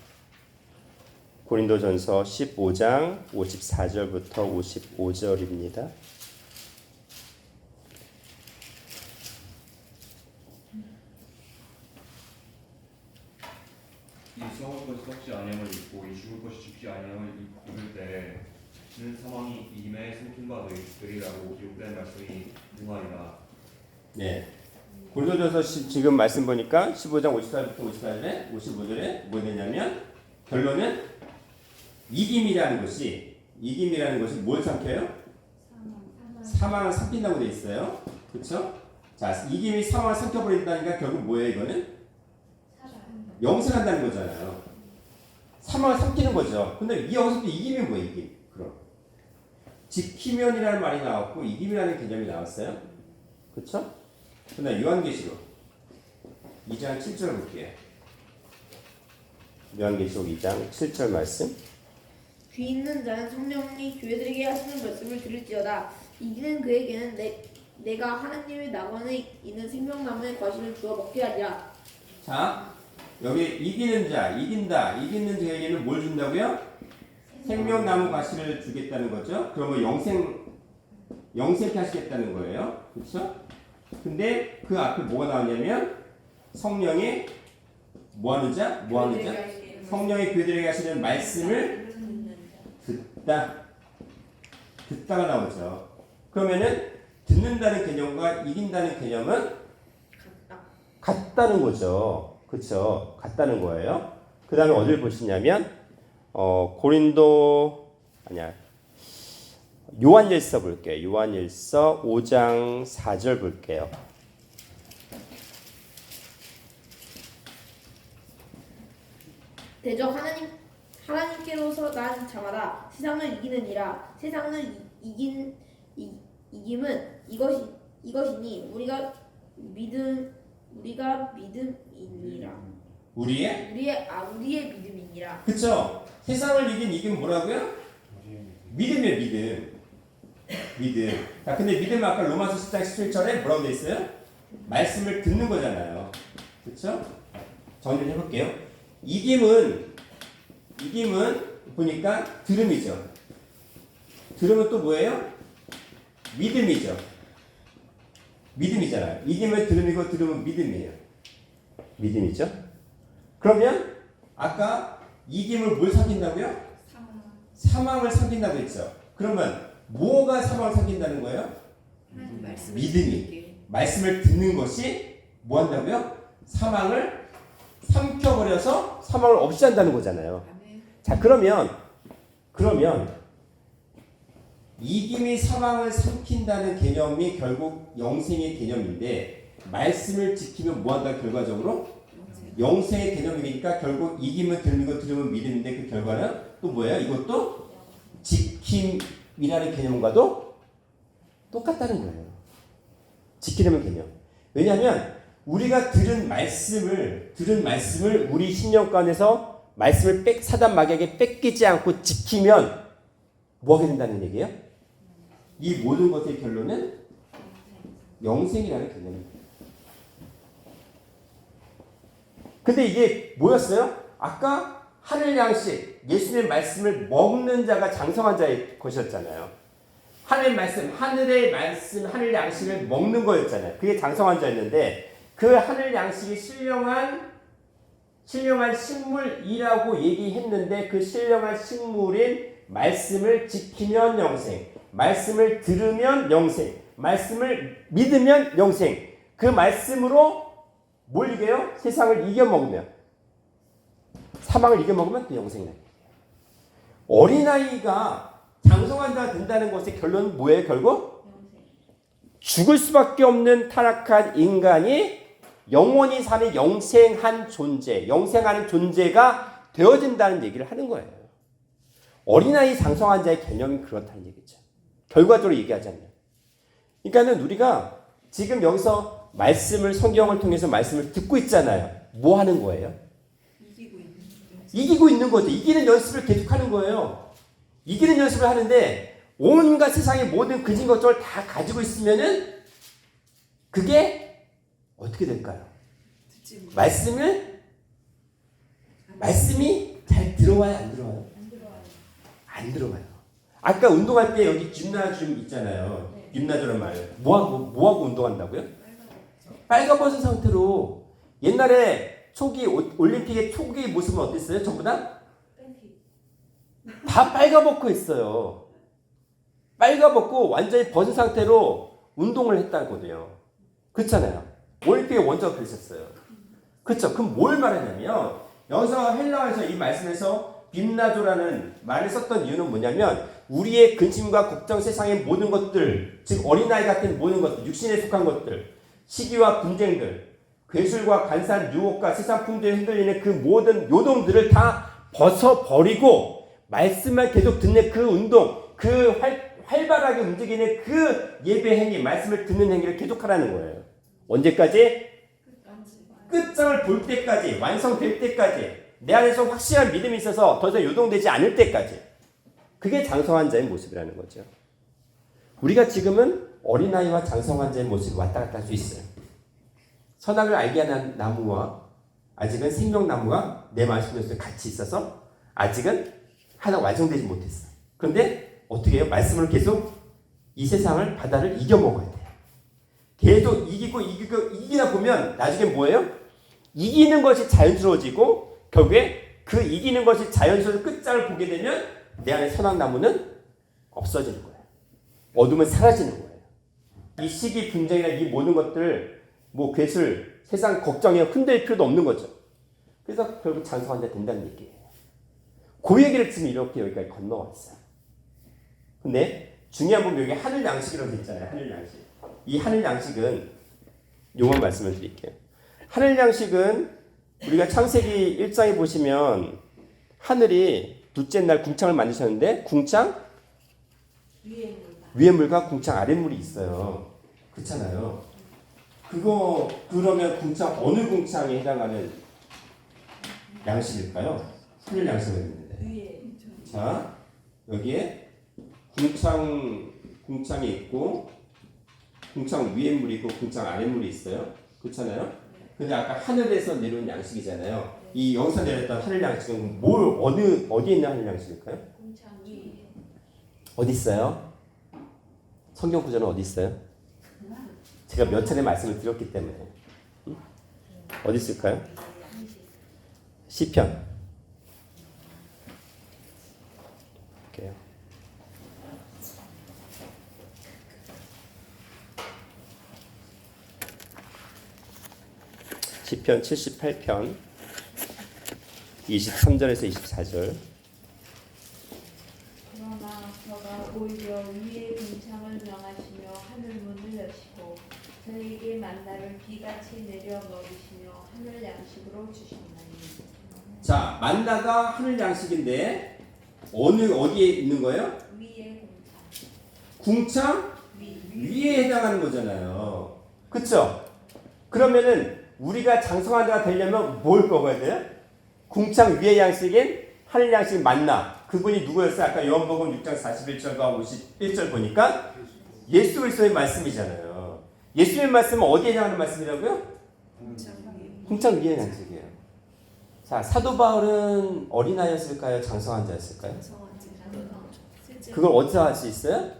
고린도 전서 15장 54절부터 55절입니다. 이 썩을 것이 썩지 아니함을 입고 이 죽을 것이 죽지 아니함을 입을 때는 사망이 이김에 숨긴 바 너희들이라고 기록된 말씀이 능하리라. 네. 고린도전서 지금 말씀 보니까 15장 54절부터 55절에 뭐 되냐면 결론은 이김이라는 것이 뭘 삼켜요? 사망을 삼킨다고 돼 있어요. 그렇죠? 자, 이김이 사망을 삼켜버린다니까 결국 뭐예요? 이거는 영생한다는 거잖아요. 사망을 삼키는 거죠. 근데 여기서 또 이김이 뭐예요? 이김. 그럼 지키면이라는 말이 나왔고 이김이라는 개념이 나왔어요. 그렇죠? 근데 요한계시록 2장 7절 볼게요. 요한계시록 2장 7절 말씀. 귀 있는 자는 성령이 교회들에게 하시는 말씀을 들을지어다. 이기는 그에게는 내가 하나님의 낙원에 있는 생명나무의 과실을 주어 먹게 하리라. 자, 여기 이기는 자, 이기는 자에게는 뭘 준다고요? 생명나무 과실을 주겠다는 거죠. 그러면 영생케 하시겠다는 거예요. 그렇죠? 근데 그 앞에 뭐가 나오냐면 성령이 뭐하는 자? 성령이 그들에게 하시는 말씀을 듣다가 나오죠. 그러면은 듣는다는 개념과 이긴다는 개념은 같다는 거죠. 그렇죠? 같다는 거예요. 그 다음에 어디를 보시냐면 요한일서 볼게요. 요한일서 5장 4절 볼게요. 대저 하나님께로서 난 장하다. 세상을 이기느니라. 세상을 이김은 이것이니 우리가 믿음이니라. 우리의 믿음이니라. 그렇죠? 세상을 이긴 이김은 뭐라고요? 믿음이에요. 믿음. 자, 근데 믿음 아까 로마서 10장 17절에 뭐라고 돼 있어요? 말씀을 듣는 거잖아요. 그렇죠? 정리를 해볼게요. 이김은 보니까 들음이죠. 들음은 또 뭐예요? 믿음이잖아요. 이김은 들음이고 들음은 믿음이죠. 그러면 아까 이김을 뭘 삼킨다고요? 사망을 삼킨다고 했죠. 그러면 뭐가 사망을 삼킨다는 거예요? 믿음이. 말씀을 듣는 것이 뭐 한다고요? 사망을 삼켜버려서 사망을 없이 한다는 거잖아요. 자, 그러면 이김이 사망을 삼킨다는 개념이 결국 영생의 개념인데 말씀을 지키면 뭐 한다 결과적으로? 영생의 개념이니까 결국 이김은 들음이고 들음은 믿음인데 그 결과는 또 뭐예요? 이것도 지킴이라는 개념과도 똑같다는 거예요. 지키려는 개념. 왜냐하면 우리가 들은 말씀을 우리 신령관에서 말씀을 사단마귀에게 뺏기지 않고 지키면 뭐 하게 된다는 얘기예요? 이 모든 것의 결론은 영생이라는 개념입니다. 근데 이게 뭐였어요? 아까 하늘 양식, 예수님의 말씀을 먹는 자가 장성한 자의 것이었잖아요. 하늘 말씀, 하늘의 말씀, 하늘 양식을 먹는 거였잖아요. 그게 장성한 자였는데 그 하늘 양식이 신령한 식물이라고 얘기했는데 그 신령한 식물인 말씀을 지키면 영생, 말씀을 들으면 영생, 말씀을 믿으면 영생. 그 말씀으로 뭘 이겨요? 세상을 이겨먹으면, 사망을 이겨먹으면 그 영생이에요. 어린아이가 장성한 자가 된다는 것의 결론은 뭐예요? 결국 죽을 수밖에 없는 타락한 인간이 영원히 사는 영생한 존재, 영생하는 존재가 되어진다는 얘기를 하는 거예요. 어린아이 장성한 자의 개념이 그렇다는 얘기죠. 결과적으로 얘기하자면. 그러니까는 우리가 지금 여기서 말씀을, 성경을 통해서 말씀을 듣고 있잖아요. 뭐 하는 거예요? 이기고 있는 거죠. 이기는 연습을 계속하는 거예요. 이기는 연습을 하는데 온갖 세상의 모든 그진 것들을 다 가지고 있으면은 그게 어떻게 될까요? 말씀이 잘 들어와요, 안 들어와요? 안 들어와요. 아까 운동할 때 여기 김나줌 있잖아요. 김나줌이란 말. 뭐하고 운동한다고요? 빨가벗은 상태로. 옛날에 올림픽의 초기 모습은 어땠어요? 전부 다 빨가벗고 있어요. 빨가벗고 완전히 벗은 상태로 운동을 했다거든요. 그렇잖아요. 올림픽의 원조가 그랬었어요. 그렇죠. 그럼 뭘 말하냐면 여기서 헬라어에서 이 말씀에서 빔나조라는 말을 썼던 이유는 뭐냐면 우리의 근심과 걱정, 세상의 모든 것들, 즉 어린아이 같은 모든 것들, 육신에 속한 것들, 시기와 분쟁들, 괴술과 간사한 유혹과 세상 풍조에 흔들리는 그 모든 요동들을 다 벗어버리고 말씀만 계속 듣는 그 운동, 그 활발하게 움직이는 그 예배 행위, 말씀을 듣는 행위를 계속하라는 거예요. 언제까지? 끝장을 볼 때까지, 완성될 때까지, 내 안에서 확실한 믿음이 있어서 더 이상 요동되지 않을 때까지. 그게 장성한 자의 모습이라는 거죠. 우리가 지금은 어린아이와 장성한 자의 모습이 왔다 갔다 할 수 있어요. 선악을 알게 하는 나무와 아직은 생명나무가 내 말씀에서 같이 있어서 아직은 하나 완성되지 못했어. 그런데 어떻게 해요? 말씀을 계속 이 세상을, 바다를 이겨먹어야 돼요. 계속 이기다 보면 나중에 뭐예요? 이기는 것이 자연스러워지고 결국에 그 이기는 것이 자연스러운 끝장을 보게 되면 내 안에 선악나무는 없어지는 거예요. 어둠은 사라지는 거예요. 이 시기 분쟁이나 이 모든 것들, 괴술, 세상 걱정에 흔들 필요도 없는 거죠. 그래서 결국 장성한 자 된다는 얘기예요. 그 얘기를 지금 이렇게 여기까지 건너왔어요. 근데 중요한 부분 여기 하늘 양식이라고 있잖아요. 하늘 양식. 이 하늘 양식은 요만 말씀을 드릴게요. 하늘 양식은 우리가 창세기 1장에 보시면 하늘이 둘째 날 궁창을 만드셨는데 궁창 위에 물과 궁창 아래 물이 있어요. 그렇잖아요. 그러면 궁창 어느 궁창에 해당하는 양식일까요? 하늘 양식을 했는데. 자, 여기에 궁창이 있고 궁창 위에 물이 있고 궁창 아래 물이 있어요. 그렇잖아요. 근데 아까 하늘에서 내려온 양식이잖아요. 이 여기서 내렸던 하늘 양식은 어디에 있는 하늘 양식일까요? 어디 있어요? 성경 구절은 어디 있어요? 제가 몇 차례 말씀을 드렸기 때문에. 어디 있을까요? 시편. 볼게요. 시편 78편 23절에서 24절. 그러나 저가 오히려 위의 궁창을 명하시며 하늘문을 여시고 저에게 만나를 비같이 내려 먹이시며 하늘 양식으로 주시나니. 자, 만나가 하늘 양식인데 어디에 있는 거예요? 위의 궁창 위에 해당하는 거잖아요. 그렇죠? 그러면은 우리가 장성한 자가 되려면 뭘 먹어야 돼요? 궁창 위의 양식인 하늘 양식 만나. 그분이 누구였어요? 아까 요한복음 6장 41절과 51절 보니까 예수 그리스도의 말씀이잖아요. 예수의 말씀은 어디에 해당하는 말씀이라고요? 궁창 위의 양식이에요. 자, 사도 바울은 어린아이였을까요? 장성한 자였을까요? 그걸 어디서 할 수 있어요?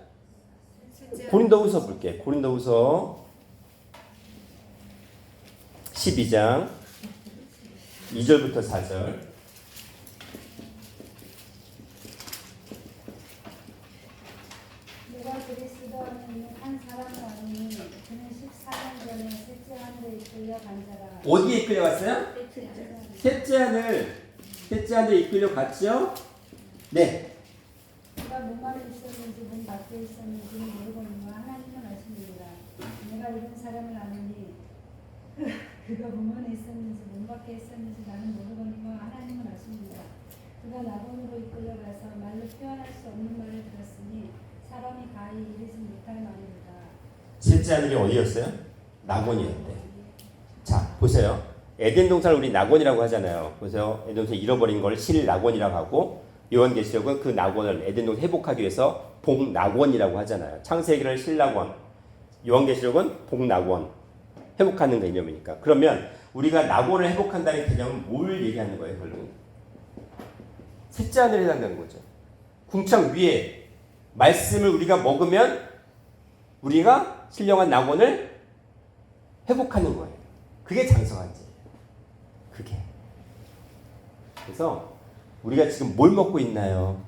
고린도후서 볼게요. 고린도후서 12장 2절부터 4절. 내가 그리스도안에 있는 한 사람을 아노니 그는 14년 전에 셋째 하늘에 이끌려 간 자라. 어디에 이끌려갔어요? 셋째 하늘에 이끌려갔죠? 네. 그가 문 안에 있었는지 문 밖에 있었는지는 모르거니와 하나님은 아십니다. 내가 이런 사람을 아노니 그가 문 안에 있었는지 문 밖에 있었는지 나는 모르거니와 하나님은 아십니다. 그가 낙원으로 이끌려가서 말로 표현할 수 없는 말을 들었으니 사람이 가히 이르지 못할 말입니다. 셋째 하늘이 어디였어요? 낙원이었대. 자, 보세요. 에덴 동산을 우리 낙원이라고 하잖아요. 보세요. 에덴 동산 잃어버린 걸 실낙원이라고 하고, 요한계시록은 그 낙원을 에덴 동산 회복하기 위해서 복낙원이라고 하잖아요. 창세기를 실낙원, 요한계시록은 복낙원, 회복하는 개념이니까. 그러면 우리가 낙원을 회복한다는 개념은 뭘 얘기하는 거예요, 결론은? 셋째 하늘에 해당되는 거죠. 궁창 위에 말씀을 우리가 먹으면 우리가 신령한 낙원을 회복하는 거예요. 그게 장성한 자예요. 그게. 그래서 우리가 지금 뭘 먹고 있나요?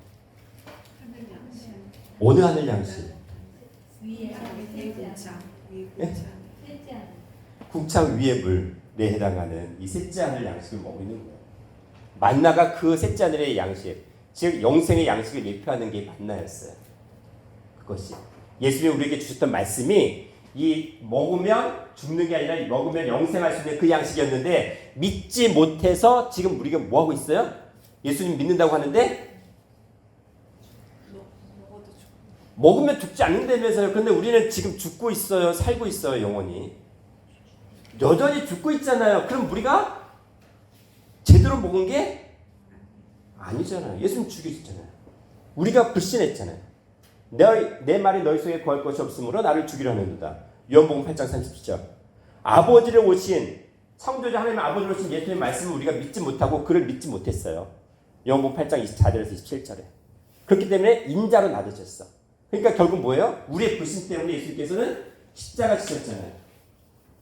어느 하늘 양식? 위에 예? 궁창 위의 물에 해당하는 이 셋째 하늘 양식을 먹고 있는 거예요. 만나가 그 셋째 하늘의 양식, 즉 영생의 양식을 예표하는 게 만나였어요. 그것이 예수님이 우리에게 주셨던 말씀이 이 먹으면 죽는 게 아니라 먹으면 영생할 수 있는 그 양식이었는데 믿지 못해서 지금 우리가 뭐 하고 있어요? 예수님 믿는다고 하는데 먹으면 죽지 않는다면서요. 그런데 우리는 지금 죽고 있어요. 살고 있어요. 영원히. 여전히 죽고 있잖아요. 그럼 우리가 제대로 먹은 게 아니잖아요. 예수님 죽이셨잖아요. 우리가 불신했잖아요. 내 말이 너희 속에 거할 것이 없으므로 나를 죽이려 하는도다. 요한복음 8장 30절. 아버지를 오신 창조자 하나님 아버지를 오신 예수님의 말씀을 우리가 믿지 못하고 그를 믿지 못했어요. 요한복음 8장 24절에서 27절에. 그렇기 때문에 인자로 낮아졌어. 그러니까 결국 뭐예요? 우리의 불신 때문에 예수님께서는 십자가 지셨잖아요.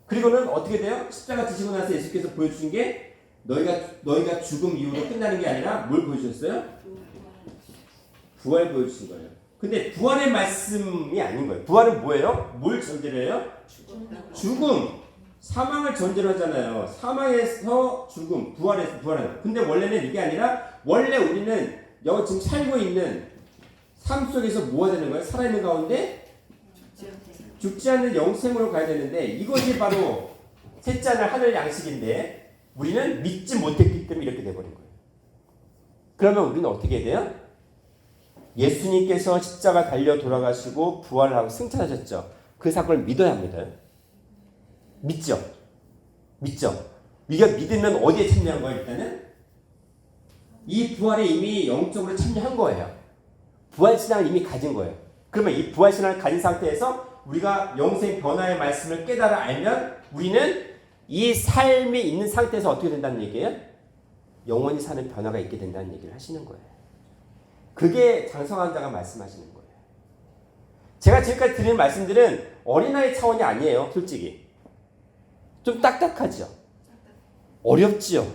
그리고는 어떻게 돼요? 십자가 지시고 나서 예수께서 보여주신 게 너희가 죽음 이후로 끝나는 게 아니라 뭘 보여주셨어요? 부활 보여주신 거예요. 근데 부활의 말씀이 아닌 거예요. 부활은 뭐예요? 뭘 전제로 해요? 죽음. 사망을 전제로 하잖아요. 사망에서 죽음, 부활에서 부활하는. 근데 원래는 이게 아니라 원래 우리는 여기 지금 살고 있는 삶 속에서 뭐가 되는 거예요? 살아있는 가운데 죽지 않는 영생으로 가야 되는데 이것이 바로 셋째 하늘 양식인데 우리는 믿지 못했기 때문에 이렇게 돼버린 거예요. 그러면 우리는 어떻게 돼요? 예수님께서 십자가 달려 돌아가시고 부활하고 승천하셨죠. 그 사건을 믿어야 합니다. 믿죠? 우리가 믿으면 어디에 참여한 거예요? 일단은 이 부활에 이미 영적으로 참여한 거예요. 부활신앙을 이미 가진 거예요. 그러면 이 부활신앙을 가진 상태에서 우리가 영생 변화의 말씀을 깨달아 알면 우리는 이 삶이 있는 상태에서 어떻게 된다는 얘기예요? 영원히 사는 변화가 있게 된다는 얘기를 하시는 거예요. 그게 장성한 자가 말씀하시는 거예요. 제가 지금까지 드리는 말씀들은 어린아이 차원이 아니에요. 솔직히. 좀 딱딱하죠. 어렵지요.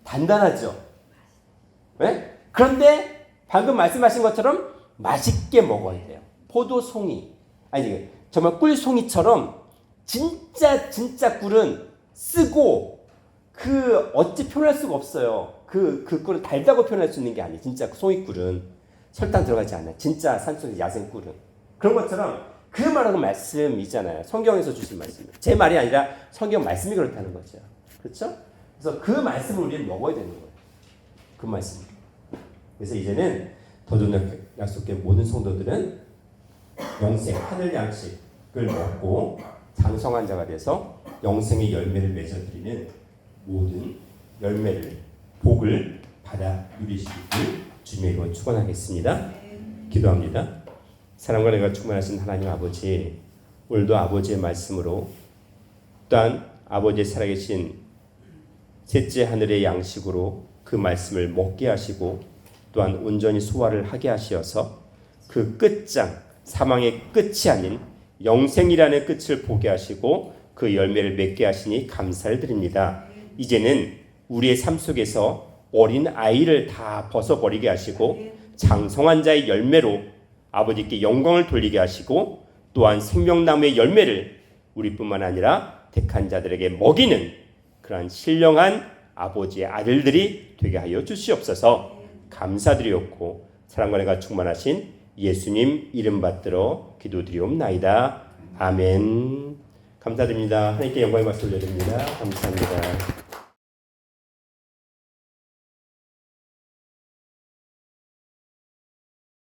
단단하죠. 네? 그런데 방금 말씀하신 것처럼 맛있게 먹어야 돼요. 포도송이. 아니 정말 꿀송이처럼 진짜 꿀은 쓰고 그 어찌 표현할 수가 없어요. 그 꿀은 달다고 표현할 수 있는 게 아니에요. 진짜 송이꿀은 설탕 들어가지 않아요. 진짜 산속의 야생꿀은. 그런 것처럼 그 말하는 말씀이잖아요. 성경에서 주신 말씀. 제 말이 아니라 성경 말씀이 그렇다는 거죠. 그렇죠? 그래서 그 말씀을 우리는 먹어야 되는 거예요. 그 말씀. 그래서 이제는 더존 약속의 모든 성도들은 영생 하늘 양식을 먹고 장성한 자가 돼서 영생의 열매를 맺어드리는 모든 열매를 복을 받아 누리시길 주님으로 축원하겠습니다. 기도합니다. 사랑과 내가 충만하신 하나님 아버지, 오늘도 아버지의 말씀으로 또한 아버지의 살아계신 셋째 하늘의 양식으로 그 말씀을 먹게 하시고 또한 온전히 소화를 하게 하시어서 그 끝장, 사망의 끝이 아닌 영생이라는 끝을 보게 하시고 그 열매를 맺게 하시니 감사를 드립니다. 이제는 우리의 삶 속에서 어린 아이를 다 벗어버리게 하시고 장성한 자의 열매로 아버지께 영광을 돌리게 하시고 또한 생명나무의 열매를 우리뿐만 아니라 택한 자들에게 먹이는 그러한 신령한 아버지의 아들들이 되게 하여 주시옵소서. 감사드리옵고 사랑과 은혜가 충만하신 예수님 이름 받들어 기도드리옵나이다. 아멘. 감사드립니다. 하나님께 영광의 말씀 올려드립니다. 감사합니다.